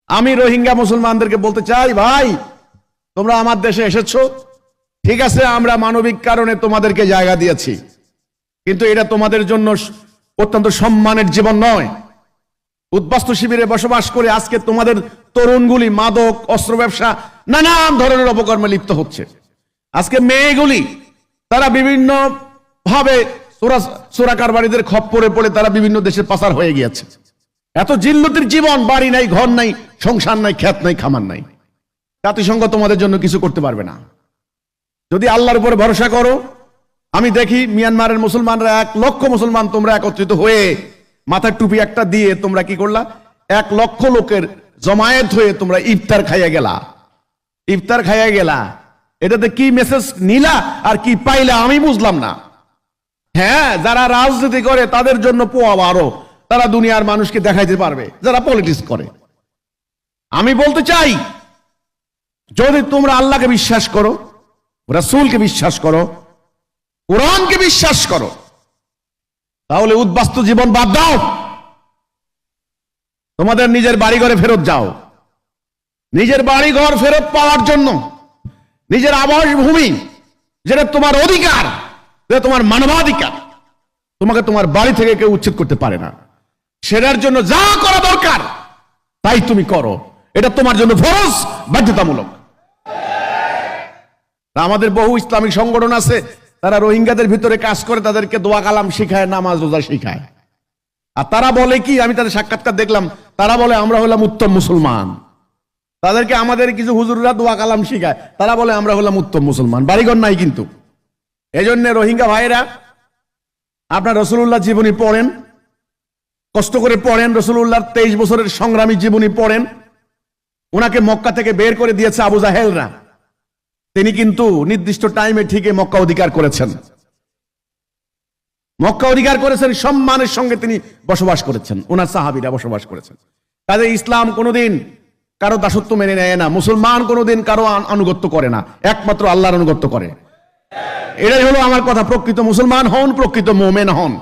আমি রোহিঙ্গা মুসলমানদেরকে বলতে চাই, ভাই তোমরা আমার দেশে এসেছো, ঠিক আছে, আমরা মানবিক কারণে তোমাদেরকে জায়গা দিয়েছি, কিন্তু এটা তোমাদের জন্য অত্যন্ত সম্মানের জীবন নয়। উদ্বাস্তু শিবিরে বসবাস করে আজকে তোমাদের তরুণগুলি মাদক, অস্ত্র ব্যবসা, নানান ধরনের অপকর্মে লিপ্ত হচ্ছে। আজকে মেয়েগুলি তারা বিভিন্ন ভাবে চোরাকারবারীদের খপ্পরে পড়ে তারা বিভিন্ন দেশে পাচার হয়ে গিয়েছে। এত জিল্লতির জীবন, বাড়ি নাই, ঘর নাই, সংসার নাই, ক্ষেত নাই, খামার নাই। জাতিসংঘ তোমাদের জন্য কিছু করতে পারবে না। যদি আল্লাহর উপরে ভরসা করো, আমি দেখি মিয়ানমারের মুসলমানরা 1 লক্ষ মুসলমান তোমরা একত্রিত হয়ে মাথার টুপি একটা দিয়ে তোমরা কি করলা, 1 লক্ষ লোকের জমায়েত হয়ে তোমরা ইফতার খাইয়া গেলা। ইফতার খাইয়া গেলা, এটাতে কি মেসেজ নিলা আর কি পাইলা আমি বুঝলাম না। হ্যাঁ, যারা রাজনীতি করে তাদের জন্য পোয়া বারো, তারা দুনিয়ার মানুষকে দেখাইতে পারবে, যারা পলিটিক্স করে। আমি বলতে চাই, যদি তোমরা আল্লাহকে বিশ্বাস করো, রাসূলকে বিশ্বাস করো, কোরআনকে বিশ্বাস করো, তাহলে উদ্বাস্তু জীবন বাদ দাও, তোমাদের নিজের বাড়িঘরে ফেরত যাও। নিজের বাড়িঘর ফেরত পাওয়ার জন্য, নিজের আবাসভূমি যেটা তোমার অধিকার, যেটা তোমার মানবাধিকার, তোমাকে তোমার বাড়ি থেকে কেউ উচ্ছেদ করতে পারে না। সেটার জন্য যা করা দরকার তাই তুমি করো, এটা তোমার জন্য ফরজ, বাধ্যতামূলক। আমাদের বহু ইসলামিক সংগঠন আছে, তারা রোহিঙ্গাদের ভিতরে কাজ করে, তাদেরকে দোয়া কালাম শিখায়, নামাজ রোজা শিখায়। আর তারা বলে কি, আমি তাদের সাক্ষাৎকার দেখলাম, তারা বলে আমরা হলাম উত্তম মুসলমান। তাদেরকে আমাদের কিছু হুজুররা দোয়া কালাম শিখায়, তারা বলে আমরা হলাম উত্তম মুসলমান। বাড়িঘর নাই কিন্তু। এই জন্য রোহিঙ্গা ভাইরা, আপনার রাসূলুল্লাহ জীবনী পড়েন, কষ্ট করে পড়েন। রাসূলুল্লাহর 23 বছরের সংগ্রামী জীবনী পড়েন। ওনাকে মক্কা থেকে বের করে দিয়েছে আবু জাহেলরা, তিনি কিন্তু নির্দিষ্ট টাইমে ঠিকই মক্কা অধিকার করেছেন। মক্কা অধিকার করেছেন, সম্মানের সঙ্গে তিনি বসবাস করেছেন, ওনার সাহাবীরা বসবাস করেছেন। কাজে ইসলাম কোনোদিন কারো দাসত্ব মেনে নেয় না, মুসলমান কোনোদিন কারো আনুগত্য করে না, একমাত্র আল্লাহর আনুগত্য করে। এটাই হলো আমার কথা। প্রকৃত মুসলমান হন, প্রকৃত মুমিন হন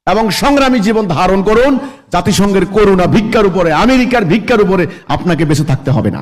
এবং সংগ্রামী জীবন ধারণ করুন। জাতিসংঘের করুণা ভিক্ষার উপরে, আমেরিকার ভিক্ষার উপরে আপনাকে বেঁচে থাকতে হবে না।